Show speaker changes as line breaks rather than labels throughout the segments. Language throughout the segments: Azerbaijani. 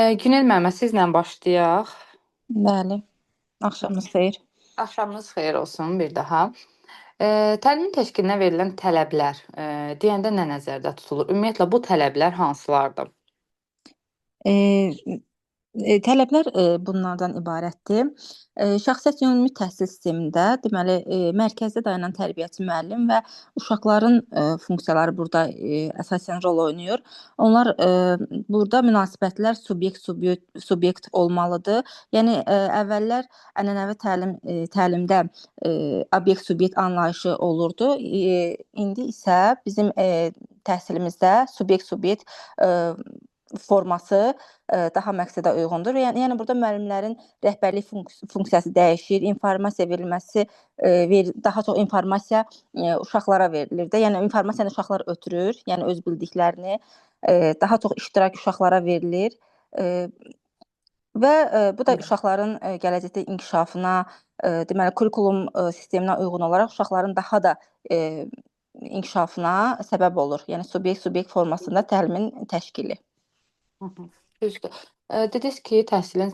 Günel müəllimə, sizlə başlayaq.
Bəli, axşamınız xeyir.
Axşamınız xeyir olsun bir daha. Təlimin təşkilinə verilən tələblər deyəndə nə nəzərdə tutulur? Ümumiyyətlə bu tələblər hansılardır?
Eee, Tələblər bunlardan ibarətdir. Şəxsiyyət yönümlü təhsil sistemində deməli, mərkəzdə dayanan tərbiyəçi müəllim və uşaqların funksiyaları burada əsasən rol oynayır. Onlar burada münasibətlər subyekt olmalıdır. Yəni əvvəllər ənənəvi təlimdə obyekt-subyekt anlayışı olurdu. İndi isə bizim təhsilimizdə subyekt-subyekt forması daha məqsədə uyğundur. Yəni burada müəllimlərin rəhbərlik funksiyası dəyişir, informasiya verilməsi daha çox informasiya uşaqlara verilir də. Yəni informasiyanı uşaqlar ötürür, yəni öz bildiklərini daha çox iştirak uşaqlara verilir. Və bu da uşaqların gələcəkdə inkişafına, deməli kurikulum sisteminə uyğun olaraq uşaqların daha da inkişafına səbəb olur. Yəni subyekt formasında təlimin təşkili.
Hı hı. Düzdür. Dediniz ki, təhsil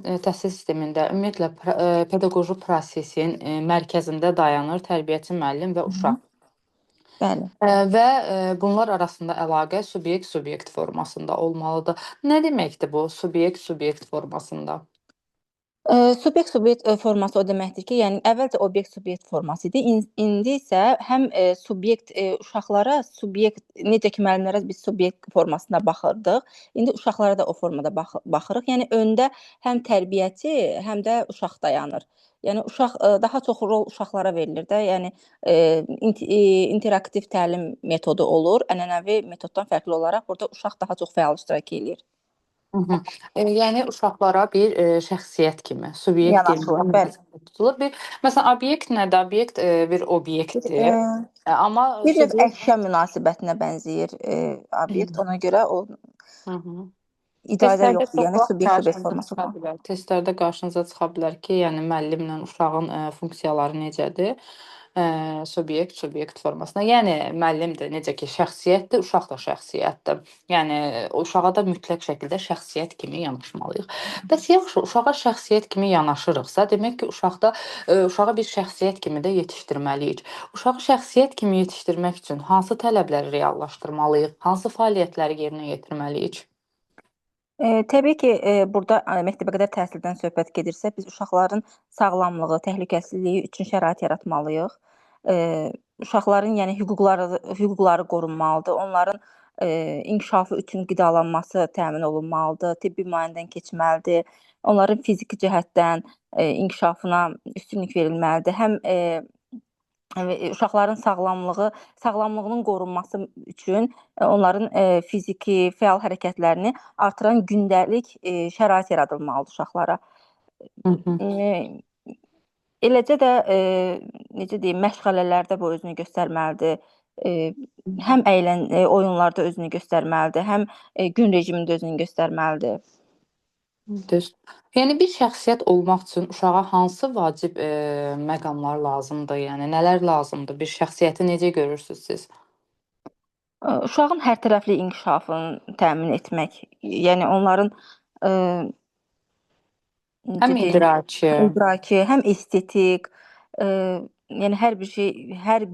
sistemində ümumiyyətlə pedaqoji prosesin mərkəzində dayanır tərbiyəçi müəllim və
Hı -hı.
uşaq.
Bəli.
Və bunlar arasında əlaqə subyekt formasında olmalıdır. Nə deməkdir bu subyekt formasında?
Subyekt forması o deməkdir ki, yəni əvvəlcə obyekt-subyekt forması idi. İndi isə həm subyekt uşaqlara subyekt necə ki müəllimlərə biz subyekt formasında baxırdıq, indi uşaqlara da o formada baxırıq. Yəni öndə həm tərbiyəçi, həm də uşaq dayanır. Yəni uşaq daha çox rol uşaqlara verilir də. Yəni interaktiv təlim metodu olur. Ənənəvi metoddan fərqli olaraq burada uşaq daha çox fəal iştirak eləyir.
Hı hı. Yəni uşaqlara bir şəxsiyyət kimi, subyekt
Yanaşılır,
deyilən
bəli.
nəzərdə tutulur. Məsələn, obyekt nədir? Obyekt bir
Bir,
obyektdir. Amma
bir növ
subyekt.
əşya münasibətinə bənzəyir obyekt. Ona görə o
Hı hı.
idarə
Testlərdə
yoxdur.
çox
Yəni
vaxt
subyekt
qarşınıza
forması
çıxa
olmalı.
bilər. Testlərdə qarşınıza çıxa bilər ki, yəni müəllimlə uşağın funksiyaları necədir? Subyekt formasında. Yəni müəllimdir, necə ki şəxsiyyətdir, uşaq da şəxsiyyətdir. Yəni uşağa da mütləq şəkildə şəxsiyyət kimi yanaşmalıyıq. Bəs yaxşı, uşağa şəxsiyyət kimi yanaşırıqsa, demək ki, uşağı bir şəxsiyyət kimi də yetişdirməliyik. Uşağı şəxsiyyət kimi yetişdirmək üçün hansı tələbləri reallaşdırmalıyıq? Hansı fəaliyyətləri yerinə yetirməliyik?
Təbii ki, burda məktəbəqədər təhsildən söhbət gedirsə, biz uşaqların sağlamlığı, təhlükəsizliyi üçün şərait yaratmalıyıq. Uşaqların yəni hüquqları qorunmalıdır. Onların inkişafı üçün qidalanması təmin olunmalıdır, tibbi müayinədən keçməlidir. Onların fiziki cəhətdən inkişafına üstünlük verilməlidir. Həm uşaqların sağlamlığının qorunması üçün onların fiziki, fəal hərəkətlərini artıran gündəlik şərait yaradılmalıdır uşaqlara.
Hı hı.
Eee, Eləcə də necə deyim, məşğələlərdə bu özünü göstərməlidir. Eee, Həm oyunlarda özünü göstərməlidir, həm gün rejimində özünü göstərməlidir.
Düz. Yəni bir şəxsiyyət olmaq üçün uşağa hansı vacib məqamlar lazımdır? Yəni nələr lazımdır? Bir şəxsiyyəti necə görürsüz siz?
Uşağın hərtərəfli inkişafını təmin etmək, yəni onların eee necə
Həm
deyim,
idraki.
idraki, həm estetik, yəni hər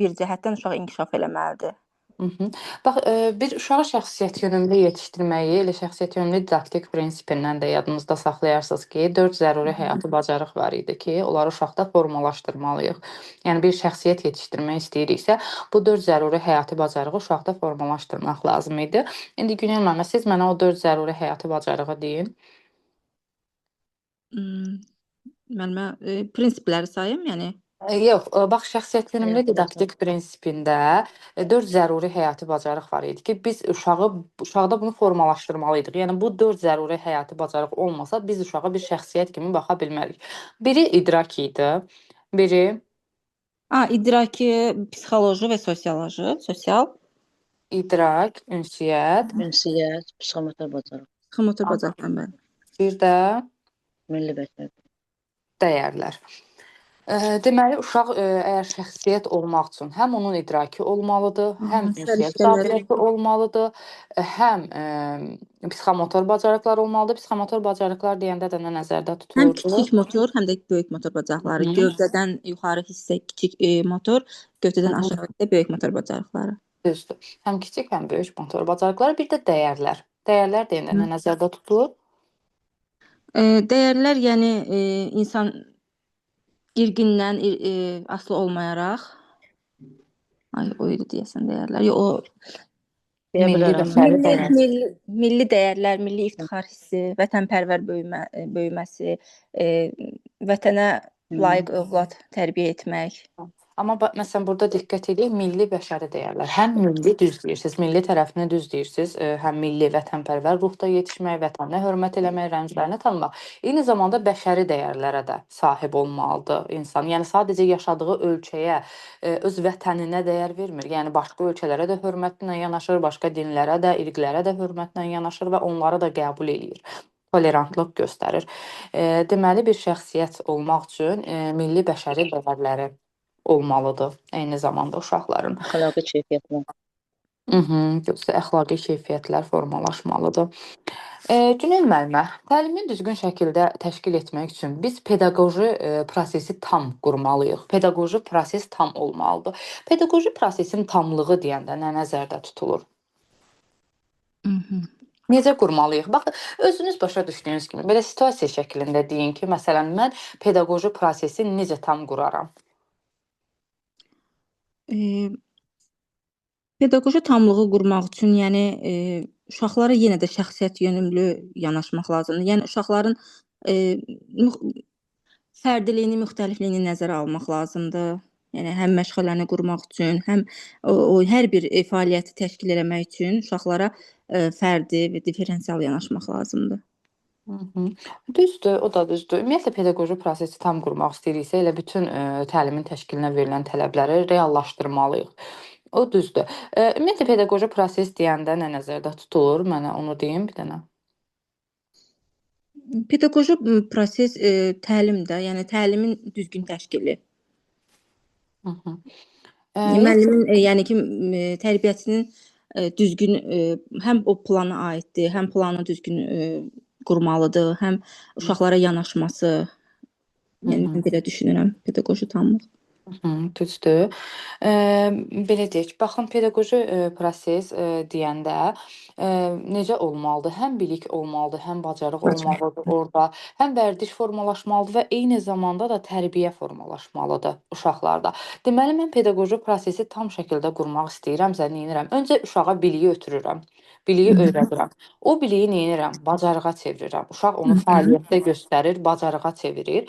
bir cəhətdən uşaq inkişaf eləməlidir.
Mhm. Bax, bir uşağı şəxsiyyət yönümlü yetişdirməyi, elə şəxsiyyət yönümlü didaktik prinsipindən də yadınızda saxlayarsınız ki, 4
Hı
zəruri
hı.
həyati bacarıq var idi ki, onları uşaqda formalaşdırmalıyıq. Yəni bir şəxsiyyət yetişdirmək istəyiriksə, bu 4 zəruri həyati bacarığı uşaqda formalaşdırmaq lazım idi. İndi Günel müəllimə, siz mənə o 4 zəruri həyati bacarığı deyin.
Im, Müəllimə, prinsipləri sayım, yəni
Yox, bax şəxsiyyət yönümlü
həyatda bacarıq.
didaktik prinsipində 4 zəruri həyati bacarıq var idi ki, biz uşaqda bunu formalaşdırmalıydıq. Yəni bu 4 zəruri həyati bacarıq olmasa biz uşağa bir şəxsiyyət kimi baxa bilmərik. Biri idrak idi, biri
İdraki, psixoloji və sosial,
idrak, ünsiyyət,
Ünsiyyət, psixomotor bacarıq,
psixomotor bacarıqlar bəli.
bir də
milli bəşər.
dəyərlər. Deməli, uşaq əgər şəxsiyyət olmaq üçün həm onun idraki olmalıdır, həm
Hansılar
ünsiyyət
işləməli?
qabiliyyəti olmalıdır, həm psixomotor bacarıqlar olmalıdır. Psixomotor bacarıqlar deyəndə də nə nəzərdə
Həm
tutulurdu?
kiçik motor, həm də böyük motor bacarıqları.
Hı.
Gövdədən yuxarı hissə kiçik motor, gövdədən
Hı.
aşağı hissə böyük motor bacarıqları.
Düzdür. Həm kiçik, həm böyük motor bacarıqları, bir də dəyərlər. Dəyərlər deyəndə nə nəzərdə tutulur?
Dəyərlər, yəni insan irqindən asılı olmayaraq, o idi deyəsən dəyərlər. Yox, o
Deyə
Milli
bilərəm.
bəşəri dəyər.
milli dəyərlər, milli iftixar hissi, vətənpərvər böyüməsi, vətənə layiq övlad tərbiyə etmək.
Amma məsələn burada diqqət edək, milli bəşəri dəyərlər. Həm milli düz deyirsiniz, milli tərəfini düz deyirsiniz, həm milli vətənpərvər ruhda yetişmək, vətənə hörmət eləmək, rəmzlərini tanımaq. Eyni zamanda bəşəri dəyərlərə də sahib olmalıdır insan. Yəni sadəcə yaşadığı ölkəyə, öz vətəninə dəyər vermir. Yəni başqa ölkələrə də hörmətlə yanaşır, başqa dinlərə də, irqlərə də hörmətlə yanaşır və onları da qəbul eləyir. Tolerantlıq göstərir. Deməli bir şəxsiyyət olmaq üçün milli bəşəri dəyərləri olmalıdır eyni zamanda uşaqların.
Əxlaqi keyfiyyətlər.
Yoxsa əxlaqi keyfiyyətlər formalaşmalıdır. Günel müəllimə, təlimi düzgün şəkildə təşkil etmək üçün biz pedaqoji prosesi tam qurmalıyıq. Pedaqoji proses tam olmalıdır. Pedaqoji prosesin tamlığı deyəndə nə nəzərdə tutulur? Necə qurmalıyıq? Baxın, özünüz başa düşdüyünüz kimi belə situasiya şəklində deyin ki, məsələn, mən pedaqoji prosesi necə tam quraram?
Pedaqoji tamlığı qurmaq üçün, yəni uşaqlara yenə də şəxsiyyət yönümlü yanaşmaq lazımdır. Yəni uşaqların fərdiliyini, müxtəlifliyini nəzərə almaq lazımdır. Yəni həm məşğələni qurmaq üçün, həm o hər bir fəaliyyəti təşkil etmək üçün uşaqlara fərdi və differensial yanaşmaq lazımdır.
Düzdür, o da düzdür. Ümumiyyətlə pedaqoji prosesi tam qurmaq istəyiriksə, elə bütün təlimin təşkilinə verilən tələbləri reallaşdırmalıyıq. O düzdür. Ümumiyyətlə pedaqoji proses deyəndə nə nəzərdə tutulur? Mənə onu deyin bir dənə.
Pedaqoji proses təlim də, yəni təlimin düzgün təşkili. Müəllimin, yəni ki, tərbiyəçinin düzgün həm o plana aiddir, həm planı düzgün qurmalıdır, həm uşaqlara yanaşması. Yəni mən belə düşünürəm pedaqoji tamlıq.
Düzdür. Belə deyək, baxın pedaqoji proses deyəndə necə olmalıdır? Həm bilik olmalıdır, həm bacarıq olmalıdır orada, həm vərdiş formalaşmalıdır və eyni zamanda da tərbiyə formalaşmalıdır uşaqlarda. Deməli mən pedaqoji prosesi tam şəkildə qurmaq istəyirəmsə, nə edirəm? Öncə uşağa biliyi ötürürəm. Biliyi öyrədirəm. O biliyi nə edirəm? Bacarığa çevirirəm. Uşaq onu fəaliyyətdə göstərir, bacarığa çevirir.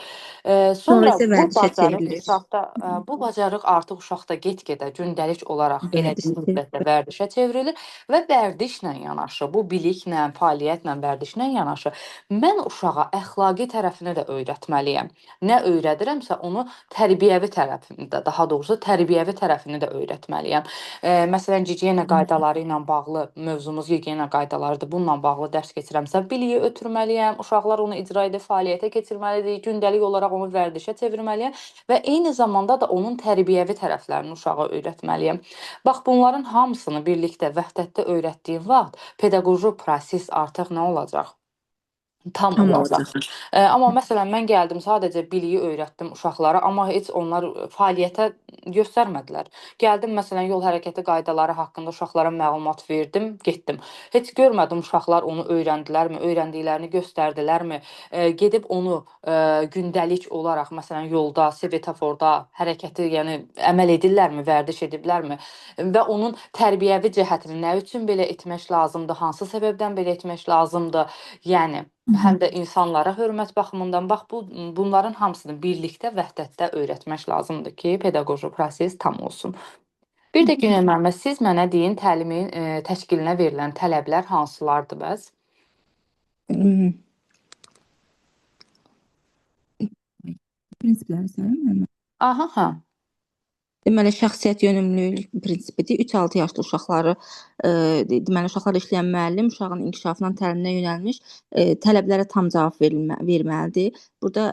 Sonra
isə
bu
vərdişə
bacarıq
çevrilir.
uşaqda bu bacarıq artıq uşaqda get-gedə gündəlik olaraq elədiyi
Vərdişə
müddətdə vərdişə çevrilir və vərdişlə yanaşı, bu biliklə, fəaliyyətlə, vərdişlə yanaşı mən uşağa əxlaqi tərəfini də öyrətməliyəm. Nə öyrədirəmsə onu tərbiyəvi tərəfini də, daha doğrusu tərbiyəvi tərəfini də öyrətməliyəm. Məsələn, gigiyena qaydaları ilə bağlı mövzumuz gigiyena qaydalarıdır. Bununla bağlı dərs keçirəmsə, biliyi ötürməliyəm. Uşaqlar onu icra edib fəaliyyətə keçirməlidir. Gündəlik olaraq onu vərdişə çevirməliyəm və eyni zamanda da onun tərbiyəvi tərəflərini uşağa öyrətməliyəm. Bax, bunların hamısını birlikdə vəhdətdə öyrətdiyim vaxt pedaqoji proses artıq nə olacaq? Tam olacaq. Amma məsələn mən gəldim, sadəcə biliyi öyrətdim uşaqlara, amma heç onlar fəaliyyətə göstərmədilər. Gəldim məsələn yol hərəkəti qaydaları haqqında uşaqlara məlumat verdim, getdim. Heç görmədim uşaqlar onu öyrəndilərmi, öyrəndiklərini göstərdilərmi, gedib onu gündəlik olaraq məsələn yolda, svetoforda hərəkəti, yəni əməl edirlərmi, vərdiş ediblərmi və onun tərbiyəvi cəhətini nə üçün belə etmək lazımdır, hansı səbəbdən belə etmək lazımdır? Yəni həm də insanlara hörmət baxımından bax bunların hamısını birlikdə vəhdətdə öyrətmək lazımdır ki, pedaqoji proses tam olsun. Bir də Günel müəllimə, siz mənə deyin təlimin təşkilinə verilən tələblər hansılardır bəs?
Prinsipləri sayın müəllimə.
Aha, hə.
Deməli, şəxsiyyət yönümlülük prinsipidir. 3-6 yaşlı uşaqları, deməli, uşaqlarla işləyən müəllim uşağın inkişafına, təliminə yönəlmiş tələblərə tam cavab verməlidir. Burada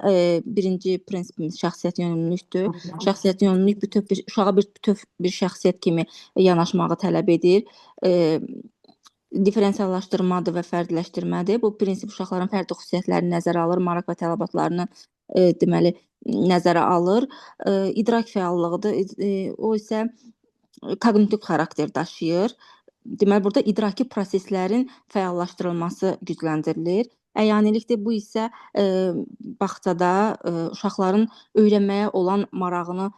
birinci prinsipimiz şəxsiyyət yönümlülükdür. Şəxsiyyət yönümlülük uşağa bütöv bir şəxsiyyət kimi yanaşmağı tələb edir. Differensiallaşdırmadır və fərdiləşdirmədir. Bu prinsip uşaqların fərdi xüsusiyyətlərini nəzərə alır, maraq və tələbatlarını deməli nəzərə alır. İdrak fəallığıdır. O isə koqnitiv xarakter daşıyır. Deməli burada idraki proseslərin fəallaşdırılması gücləndirilir. Əyanilikdir. Bu isə bağçada uşaqların öyrənməyə olan marağını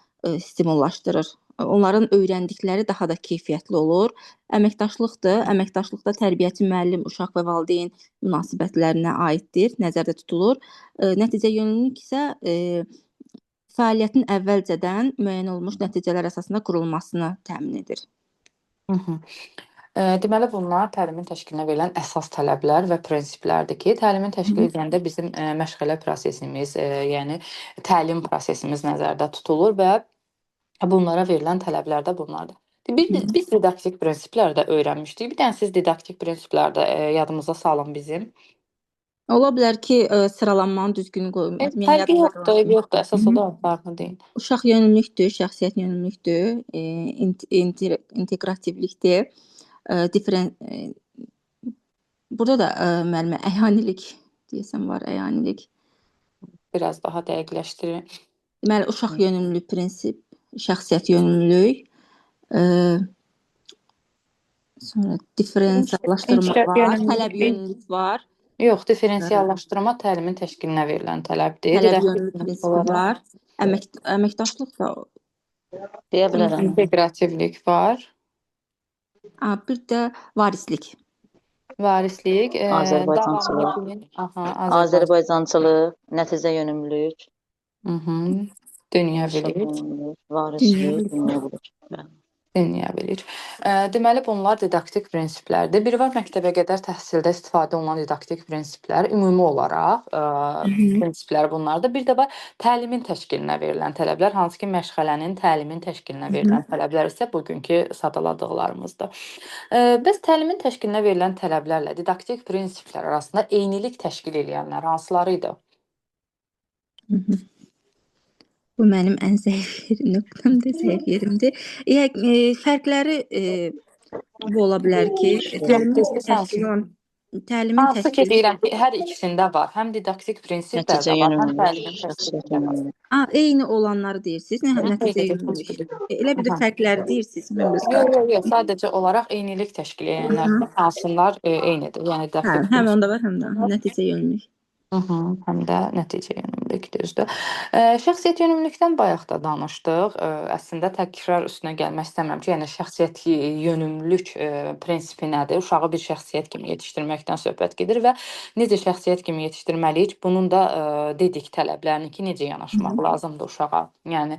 stimullaşdırır. Onların öyrəndikləri daha da keyfiyyətli olur. Əməkdaşlıqdır. Əməkdaşlıqda tərbiyəçi, müəllim, uşaq və valideyn münasibətlərinə aiddir, nəzərdə tutulur. Nəticə yönümlülük isə fəaliyyətin əvvəlcədən müəyyən olunmuş nəticələr əsasında qurulmasını təmin edir.
Deməli, bunlar təlimin təşkilinə verilən əsas tələblər və prinsiplərdir ki, təlimin təşkil edəndə bizim məşğələ prosesimiz, yəni təlim prosesimiz nəzərdə tutulur və bunlara verilən tələblər də bunlardır. Biz didaktik prinsiplər də öyrənmişdik. Bir dənə siz didaktik prinsiplər də yadımıza salın bizim.
Ola bilər ki, sıralanmanı düzgün qoymaq.
Fərqi yoxdur. Əsas o da farklı deyil.
Uşaq yönümlülükdür, şəxsiyyət yönümlülükdür, inteqrativlikdir. Burada da müəllimə əyanilik deyəsəm var, əyanilik.
Biraz daha dəqiqləşdirin.
Deməli, uşaq yönümlülük prinsip, şəxsiyyət yönümlülük, sonra differensiallaşdırma var, tələb yönümlülük var.
Yox, differensiallaşdırma təlimin təşkilinə verilən tələbdir.
Tələb yönümlülük prinsipi var. Əməkdaşlıq da
deyə bilərəm.
İnteqrativlik var.
Bir də varislik.
Varislik,
Azərbaycançılıq. Azərbaycançılıq, nəticə yönümlülük.
Dünyəvilik.
Varislik, dünyəvilik.
Dinləyirik. Deməli, bunlar didaktik prinsiplərdir. Biri var məktəbə qədər təhsildə istifadə olunan didaktik prinsiplər, ümumi olaraq prinsiplər bunlardır. Bir də var təlimin təşkilinə verilən tələblər, hansı ki, məşğələnin təlimin təşkilinə verilən tələblər isə bugünkü sadaladıqlarımızdır. Bəs təlimin təşkilinə verilən tələblərlə didaktik prinsiplər arasında eynilik təşkil edənlər hansıları idi?
Bu mənim ən zəif nöqtəmdir, zəif yerimdir. Fərqləri bu ola bilər ki, təlimin
hansı ki, deyirəm ki, hər ikisində var. Həm didaktik prinsiplər də var, həm təlimin təşkilində var.
Eyni olanları deyirsiniz, nəticə yönümlülük. Elə bir də fərqləri deyirsiniz.
Yox, sadəcə olaraq eynilik təşkil edənlər, hansılar eynidir. Yəni
həm onda var, həm də nəticə yönümlülük.
Həm də nəticə yönümlülük, düzdür. Şəxsiyyət yönümlülükdən bayaq da danışdıq. Əslində təkrar üstünə gəlmək istəmirəm ki, yəni şəxsiyyət yönümlülük prinsipi nədir? Uşağı bir şəxsiyyət kimi yetişdirməkdən söhbət gedir və necə şəxsiyyət kimi yetişdirməliyik? Bunun da dedik tələblərini ki, necə yanaşmaq lazımdır uşağa. Yəni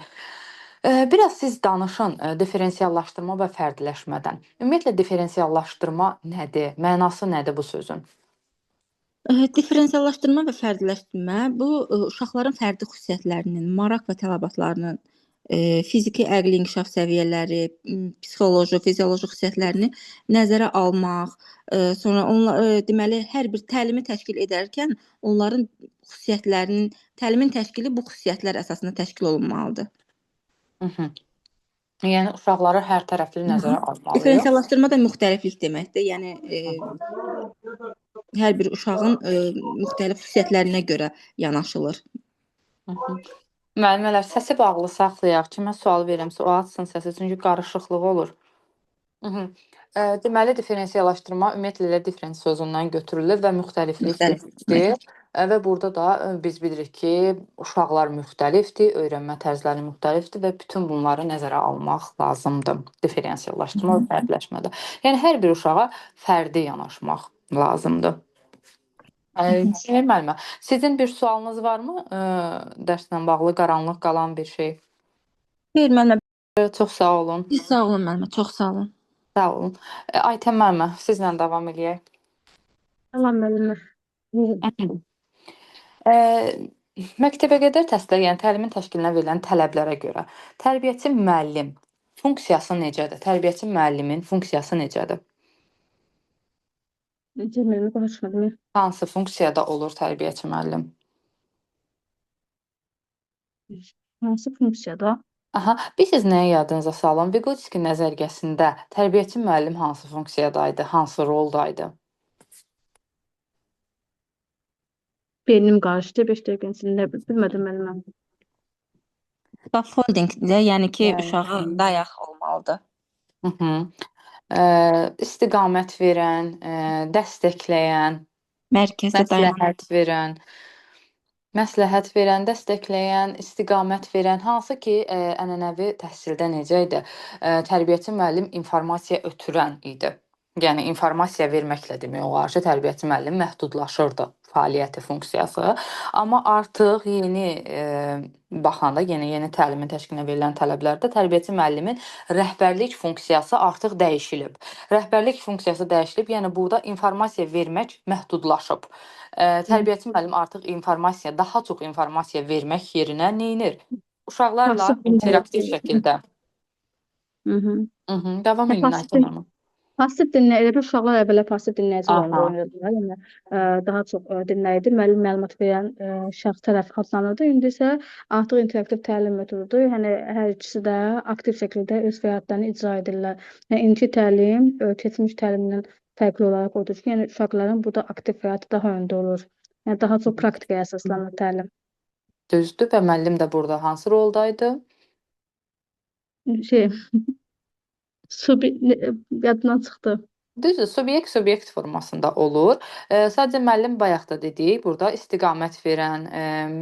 biraz siz danışın differensiallaşdırma və fərdiləşmədən. Ümumiyyətlə differensiallaşdırma nədir? Mənası nədir bu sözün?
Differensiallaşdırma və fərdiləşdirmə bu uşaqların fərdi xüsusiyyətlərinin, maraq və tələbatlarının, fiziki, əqli inkişaf səviyyələri, psixoloji, fizioloji xüsusiyyətlərini nəzərə almaq, sonra deməli hər bir təlimi təşkil edərkən onların xüsusiyyətlərinin, təlimin təşkili bu xüsusiyyətlər əsasında təşkil olunmalıdır.
Yəni uşaqları hər tərəfli nəzərə almalıyıq.
Differensiallaşdırma da müxtəliflik deməkdir. Yəni hər bir uşağın müxtəlif xüsusiyyətlərinə görə yanaşılır.
Müəllimələr, səsi bağlı saxlayaq. Kimə sual verirəmsə, o açsın səsi, çünki qarışıqlıq olur. Deməli, differensiallaşdırma ümumiyyətlə elə differens sözündən götürülür və müxtəliflik deməkdir. Və burada da biz bilirik ki, uşaqlar müxtəlifdir, öyrənmə tərzləri müxtəlifdir və bütün bunları nəzərə almaq lazımdır differensiallaşdırma və fərdiləşmədə. Yəni hər bir uşağa fərdi yanaşmaq lazımdır. Müəllimə, sizin bir sualınız varmı dərslə bağlı qaranlıq qalan bir şey?
Xeyr, müəllimə.
Çox sağ olun.
Sağ olun müəllimə, çox sağ olun.
Sağ olun. Aytən müəllimə, sizlə davam edək.
Salam müəllimə.
Məktəbəqədər təhsilə, yəni təlimin təşkilinə verilən tələblərə görə tərbiyəçi müəllim funksiyası necədir? Tərbiyəçi müəllimin funksiyası necədir?
Cəmiyyətlə başa düşmədim.
Hansı funksiyada olur tərbiyəçi müəllim?
Hansı funksiyada?
Aha, siz nəyə yadınıza salın? Vygotsky nəzəriyyəsində tərbiyəçi müəllim hansı funksiyadaydı, hansı roldaydı?
Beynim qarışdı 5 dəqiqənin içində bilmədim müəlliməm.
Scaffoldingdə, yəni ki,
Yəni.
uşağa dayaq olmalıdır.
İstiqamət verən, dəstəkləyən,
Mərkəzdə dayanan.
məsləhət verən, dəstəkləyən, istiqamət verən, hansı ki, ənənəvi təhsildə necə idi? Tərbiyəçi müəllim informasiya ötürən idi. Yəni informasiya verməklə demək olar ki, tərbiyəçi müəllim məhdudlaşırdı fəaliyyəti, funksiyası. Amma artıq yeni baxanda, yeni təlimin təşkilinə verilən tələblərdə tərbiyəçi müəllimin rəhbərlik funksiyası artıq dəyişilib. Rəhbərlik funksiyası dəyişilib, yəni burada informasiya vermək məhdudlaşıb. Tərbiyəçi müəllim artıq daha çox informasiya vermək yerinə nə edir? Uşaqlarla interaktiv şəkildə. Davam edin Ayşə xanım.
Passiv dinləyici, elə uşaqlar əvvəla passiv dinləyici rolunda oynayırdılar. Yəni daha çox dinləyici, müəllim məlumat verən şəxs tərəf adlanırdı. İndi isə artıq interaktiv təlim metodudur. Yəni hər ikisi də aktiv şəkildə öz fəaliyyətlərini icra edirlər. Yəni indiki təlim keçmiş təlimdən fərqli olaraq odur ki, yəni uşaqların burada aktiv fəaliyyəti daha öndə olur. Yəni daha çox praktikaya əsaslanır təlim.
Düzdür və müəllim də burada hansı roldaydı?
Yadından çıxdı.
Düzdür, subyekt formasında olur. Sadəcə müəllim bayaq da dedik, burada istiqamət verən,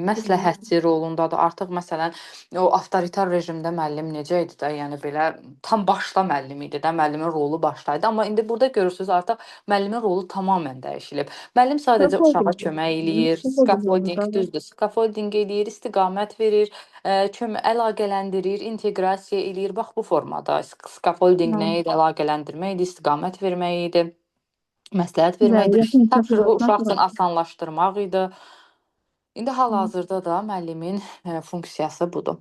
məsləhətçi rolundadır. Artıq məsələn, o avtoritar rejimdə müəllim necə idi də, yəni belə tam başda müəllim idi də, müəllimin rolu başdaydı. Amma indi burada görürsüz artıq müəllimin rolu tamamilə dəyişilib. Müəllim sadəcə uşağa kömək eləyir, scaffolding eləyir, istiqamət verir, əlaqələndirir, inteqrasiya eləyir. Bax bu formada scaffolding nə idi? Əlaqələndirmə idi, istiqamət vermək idi, məsləhət vermək idi, tapşırığı uşaq üçün asanlaşdırmaq idi. İndi hal-hazırda da müəllimin funksiyası budur.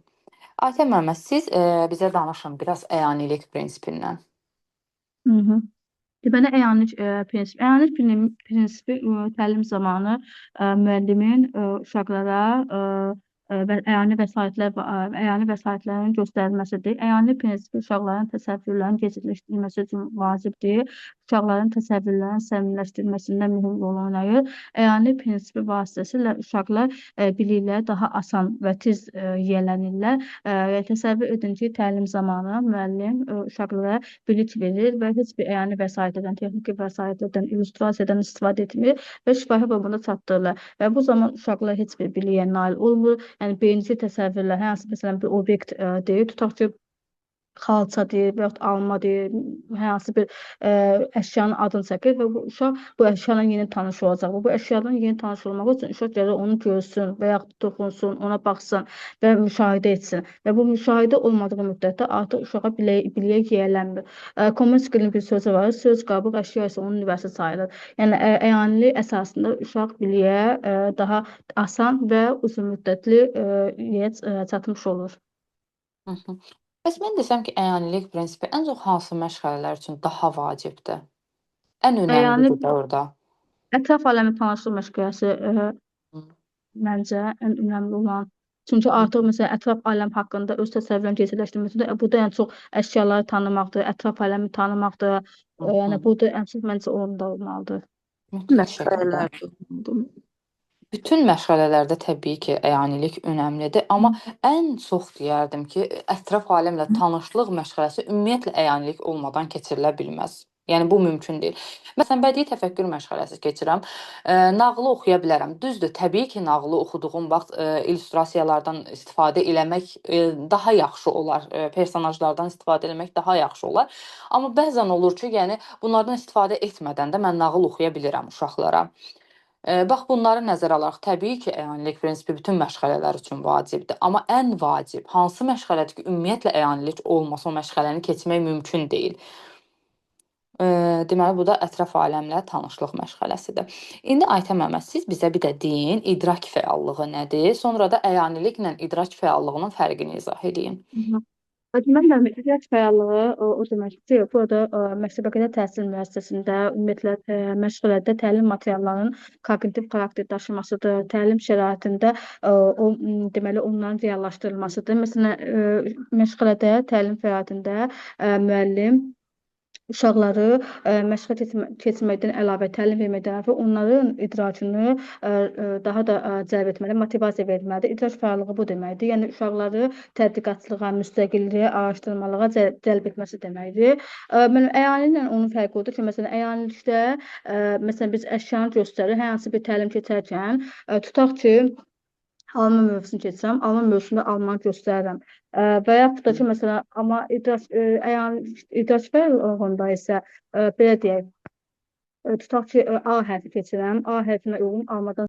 Aytən müəllimə, siz bizə danışın biraz əyanilik prinsipindən.
Deməli, əyanilik prinsipi təlim zamanı müəllimin uşaqlara əyani vəsaitlərin göstərilməsidir. Əyani prinsipi uşaqların təsəvvürlərinin gecikdirilməsi üçün vacibdir. Uşaqların təsəvvürlərinin səmimiləşdirilməsində mühüm rol oynayır. Əyani prinsipi vasitəsilə uşaqlar bilikləri daha asan və tez yiyələnirlər. Təsəvvür edin ki, təlim zamanı müəllim uşaqlara bilik verir və heç bir əyani vəsaitdən, texniki vəsaitdən, illüstrasiyadan istifadə etmir və şifahi formada çatdırırlar. Və bu zaman uşaqlar heç bir biliyə nail olmur. Yəni beyinci təsəvvürlər, hansı məsələn bir obyekt deyir, tutaq ki, xalça deyir və yaxud alma deyir, hansı bir əşyanın adını çəkir və bu uşaq bu əşyanın yeni tanış olacaq. Bu əşyadan yeni tanış olmaq üçün uşaq gəlir onu görsün və yaxud toxunsun, ona baxsın və müşahidə etsin. Və bu müşahidə olmadığı müddətdə artıq uşağa biliyə yiyələnmir. Komensky'nin bir sözü var, söz qabıq əşya isə onun nüvəsi sayılır. Yəni əyanilik əsasında uşaq biliyə daha asan və uzun müddətli çatmış olur.
Bəs mən desəm ki, əyanilik prinsipi ən çox hansı məşğələlər üçün daha vacibdir? Ən önəmlidir də orada.
Ətraf aləmi tanışlıq məşğələsi məncə ən önəmli olan. Çünki artıq məsələn ətraf aləm haqqında öz təsəvvürünü gerçəkləşdirməsində burada ən çox əşyaları tanımaqdır, ətraf aləmi tanımaqdır. Yəni burada ən çox məncə onda olmalıdır.
Mütləq şəkildə. Bütün məşğələlərdə təbii ki, əyanilik önəmlidir, amma ən çox deyərdim ki, ətraf aləmlə tanışlıq məşğələsi ümumiyyətlə əyanilik olmadan keçirilə bilməz. Yəni bu mümkün deyil. Məsələn, bədii təfəkkür məşğələsi keçirəm. Nağılı oxuya bilərəm. Düzdür, təbii ki, nağılı oxuduğum vaxt illüstrasiyalardan istifadə eləmək daha yaxşı olar. Personajlardan istifadə eləmək daha yaxşı olar. Amma bəzən olur ki, yəni bunlardan istifadə etmədən də mən nağıl oxuya bilirəm uşaqlara. Bax, bunları nəzərə alaraq, təbii ki, əyanilik prinsipi bütün məşğələlər üçün vacibdir. Amma ən vacib hansı məşğələdir ki, ümumiyyətlə əyanilik olmasa o məşğələni keçmək mümkün deyil? Deməli, bu da ətraf aləmlə tanışlıq məşğələsidir. İndi Aytən müəllimə, siz bizə bir də deyin, idrak fəallığı nədir? Sonra da əyaniliklə idrak fəallığının fərqini izah edin.
Deməli, idrak fəallığı o deməkdir ki, burada məktəbəqədər təhsil müəssisəsində ümumiyyətlə məşğələdə təlim materiallarının koqnitiv xarakter daşımasıdır. Təlim şəraitində deməli onların reallaşdırılmasıdır. Məsələn, məşğələdə təlim fəaliyyətində müəllim uşaqları məşqə keçməkdən əlavə təlim verməkdən əlavə onların idrakını daha da cəlb etməli, motivasiya verməlidir. İdrak fəallığı bu deməkdir. Yəni uşaqları tədqiqatçılığa, müstəqilliyə, araşdırmalığa cəlb etməsi deməkdir. Əyaniliklə onun fərqi odur ki, məsələn, əyanilikdə məsələn biz əşyanı göstərir, hər hansı bir təlim keçərkən tutaq ki, alma mövzusunu keçsəm, alma mövzusunda almanı göstərirəm. Və yaxud da ki, məsələn, amma idrak fəallığında isə belə deyək, tutaq ki, A hərfi keçirəm, A hərfinə uyğun almadan